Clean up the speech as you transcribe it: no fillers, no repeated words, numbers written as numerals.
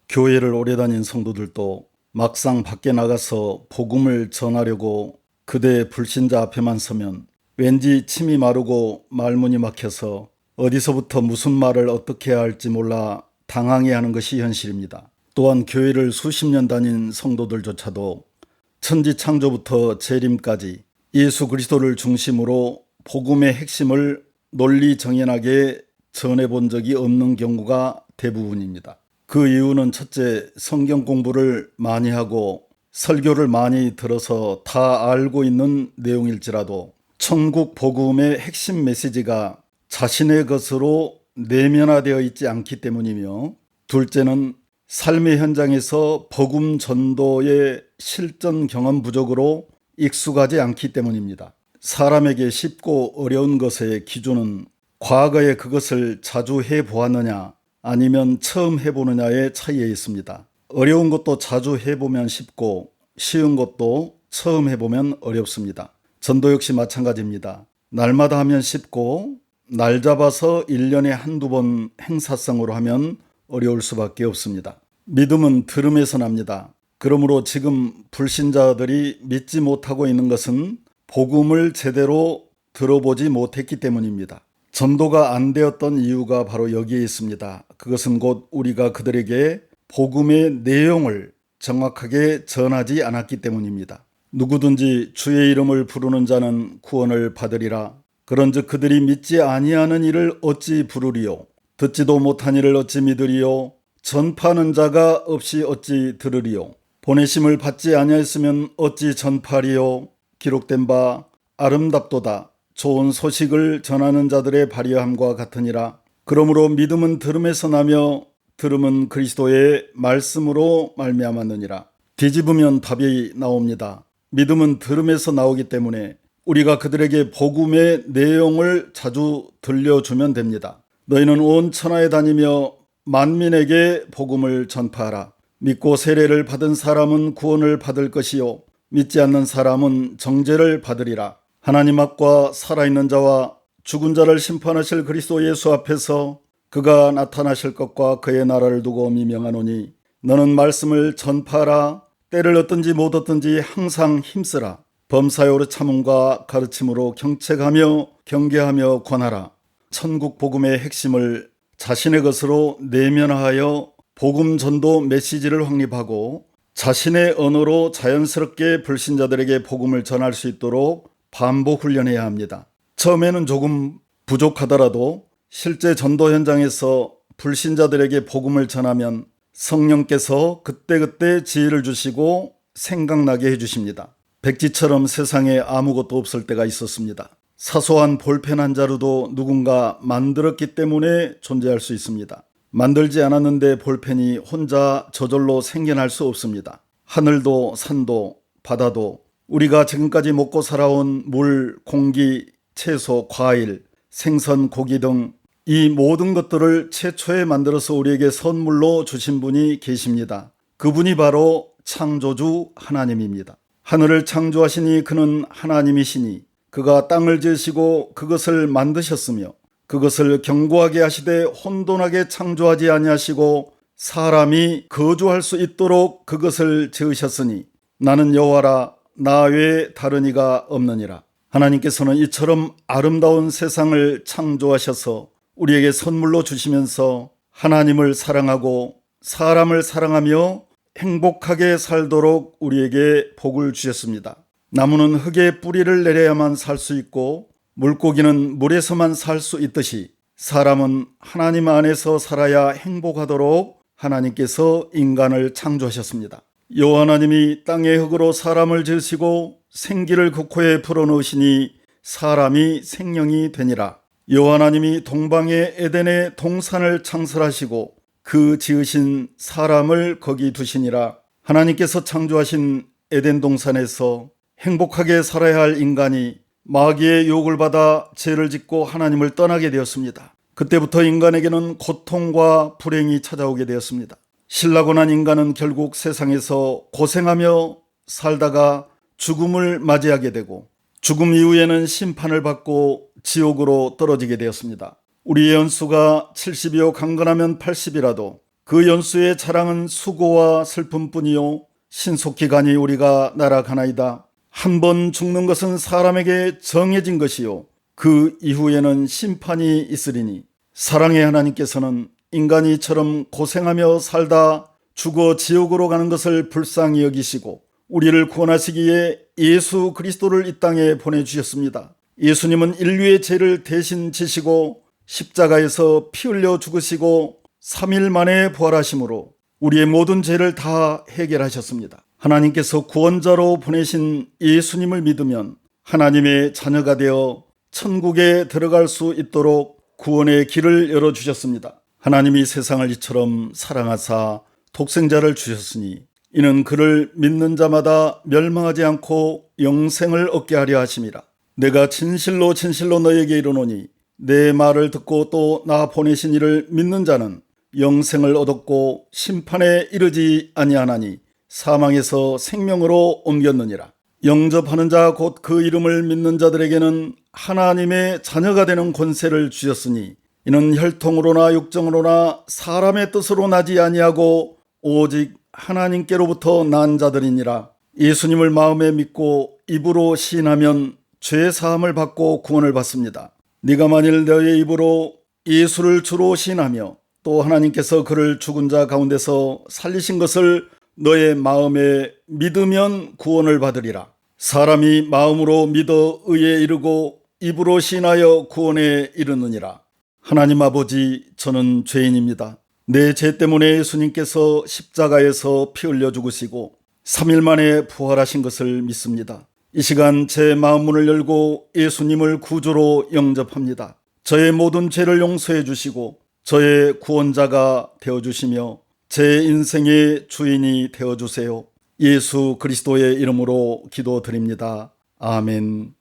교회를 오래 다닌 성도들도 막상 밖에 나가서 복음을 전하려고 그대 불신자 앞에만 서면 왠지 침이 마르고 말문이 막혀서 어디서부터 무슨 말을 어떻게 해야 할지 몰라 당황해하는 것이 현실입니다. 또한 교회를 수십 년 다닌 성도들조차도 천지 창조부터 재림까지 예수 그리스도를 중심으로 복음의 핵심을 논리정연하게 전해본 적이 없는 경우가 대부분입니다. 그 이유는 첫째, 성경 공부를 많이 하고 설교를 많이 들어서 다 알고 있는 내용일지라도 천국 복음의 핵심 메시지가 자신의 것으로 내면화되어 있지 않기 때문이며, 둘째는 삶의 현장에서 복음 전도의 실전 경험 부족으로 익숙하지 않기 때문입니다. 사람에게 쉽고 어려운 것의 기준은 과거에 그것을 자주 해보았느냐 아니면 처음 해보느냐의 차이에 있습니다. 어려운 것도 자주 해보면 쉽고 쉬운 것도 처음 해보면 어렵습니다. 전도 역시 마찬가지입니다. 날마다 하면 쉽고 날 잡아서 1년에 한두 번 행사성으로 하면 어려울 수밖에 없습니다. 믿음은 들음에서 납니다. 그러므로 지금 불신자들이 믿지 못하고 있는 것은 복음을 제대로 들어보지 못했기 때문입니다. 전도가 안 되었던 이유가 바로 여기에 있습니다. 그것은 곧 우리가 그들에게 복음의 내용을 정확하게 전하지 않았기 때문입니다. 누구든지 주의 이름을 부르는 자는 구원을 받으리라. 그런즉 그들이 믿지 아니하는 이를 어찌 부르리요? 듣지도 못한 이를 어찌 믿으리요? 전파하는 자가 없이 어찌 들으리요? 보내심을 받지 아니하였으면 어찌 전파리요? 기록된 바 아름답도다. 좋은 소식을 전하는 자들의 발휘함과 같으니라. 그러므로 믿음은 들음에서 나며 들음은 그리스도의 말씀으로 말미암았느니라. 뒤집으면 답이 나옵니다. 믿음은 들음에서 나오기 때문에 우리가 그들에게 복음의 내용을 자주 들려주면 됩니다. 너희는 온 천하에 다니며 만민에게 복음을 전파하라. 믿고 세례를 받은 사람은 구원을 받을 것이요 믿지 않는 사람은 정죄를 받으리라. 하나님 앞과 살아있는 자와 죽은 자를 심판하실 그리스도 예수 앞에서 그가 나타나실 것과 그의 나라를 두고 미명하노니 너는 말씀을 전파하라. 때를 얻든지 못 얻든지 항상 힘쓰라. 범사에 참음과 가르침으로 경책하며 경계하며 권하라. 천국 복음의 핵심을 자신의 것으로 내면화하여 복음 전도 메시지를 확립하고 자신의 언어로 자연스럽게 불신자들에게 복음을 전할 수 있도록 반복 훈련해야 합니다. 처음에는 조금 부족하더라도 실제 전도 현장에서 불신자들에게 복음을 전하면 성령께서 그때그때 지혜를 주시고 생각나게 해주십니다. 백지처럼 세상에 아무것도 없을 때가 있었습니다. 사소한 볼펜 한 자루도 누군가 만들었기 때문에 존재할 수 있습니다. 만들지 않았는데 볼펜이 혼자 저절로 생겨날 수 없습니다. 하늘도 산도 바다도 우리가 지금까지 먹고 살아온 물, 공기, 채소, 과일, 생선, 고기 등 이 모든 것들을 최초에 만들어서 우리에게 선물로 주신 분이 계십니다. 그분이 바로 창조주 하나님입니다. 하늘을 창조하시니 그는 하나님이시니 그가 땅을 지으시고 그것을 만드셨으며 그것을 견고하게 하시되 혼돈하게 창조하지 아니하시고 사람이 거주할 수 있도록 그것을 지으셨으니 나는 여호와라 나 외에 다른 이가 없느니라. 하나님께서는 이처럼 아름다운 세상을 창조하셔서 우리에게 선물로 주시면서 하나님을 사랑하고 사람을 사랑하며 행복하게 살도록 우리에게 복을 주셨습니다. 나무는 흙에 뿌리를 내려야만 살 수 있고 물고기는 물에서만 살 수 있듯이 사람은 하나님 안에서 살아야 행복하도록 하나님께서 인간을 창조하셨습니다. 여호와 하나님이 땅의 흙으로 사람을 지으시고 생기를 그 코에 불어넣으시니 사람이 생명이 되니라. 여호와 하나님이 동방의 에덴의 동산을 창설하시고 그 지으신 사람을 거기 두시니라. 하나님께서 창조하신 에덴 동산에서 행복하게 살아야 할 인간이 마귀의 유혹을 받아 죄를 짓고 하나님을 떠나게 되었습니다. 그때부터 인간에게는 고통과 불행이 찾아오게 되었습니다. 신라고 난 인간은 결국 세상에서 고생하며 살다가 죽음을 맞이하게 되고 죽음 이후에는 심판을 받고 지옥으로 떨어지게 되었습니다. 우리의 연수가 70이요 강건하면 80이라도 그 연수의 자랑은 수고와 슬픔뿐이요 신속히 가니 우리가 날아가나이다. 한 번 죽는 것은 사람에게 정해진 것이요 그 이후에는 심판이 있으리니 사랑의 하나님께서는 인간이 이처럼 고생하며 살다 죽어 지옥으로 가는 것을 불쌍히 여기시고 우리를 구원하시기 위해 예수 그리스도를 이 땅에 보내주셨습니다. 예수님은 인류의 죄를 대신 지시고 십자가에서 피 흘려 죽으시고 3일 만에 부활하심으로 우리의 모든 죄를 다 해결하셨습니다. 하나님께서 구원자로 보내신 예수님을 믿으면 하나님의 자녀가 되어 천국에 들어갈 수 있도록 구원의 길을 열어주셨습니다. 하나님이 세상을 이처럼 사랑하사 독생자를 주셨으니 이는 그를 믿는 자마다 멸망하지 않고 영생을 얻게 하려 하심이라. 내가 진실로 진실로 너에게 이르노니 내 말을 듣고 또 나 보내신 이를 믿는 자는 영생을 얻었고 심판에 이르지 아니하나니 사망에서 생명으로 옮겼느니라. 영접하는 자 곧 그 이름을 믿는 자들에게는 하나님의 자녀가 되는 권세를 주셨으니 이는 혈통으로나 육정으로나 사람의 뜻으로 나지 아니하고 오직 하나님께로부터 난 자들이니라. 예수님을 마음에 믿고 입으로 시인하면 죄 사함을 받고 구원을 받습니다. 네가 만일 너의 입으로 예수를 주로 시인하며 또 하나님께서 그를 죽은 자 가운데서 살리신 것을 너의 마음에 믿으면 구원을 받으리라. 사람이 마음으로 믿어 의에 이르고 입으로 시인하여 구원에 이르느니라. 하나님 아버지, 저는 죄인입니다. 내 죄 때문에 예수님께서 십자가에서 피 흘려 죽으시고 3일 만에 부활하신 것을 믿습니다. 이 시간 제 마음 문을 열고 예수님을 구주로 영접합니다. 저의 모든 죄를 용서해 주시고 저의 구원자가 되어주시며 제 인생의 주인이 되어주세요. 예수 그리스도의 이름으로 기도드립니다. 아멘.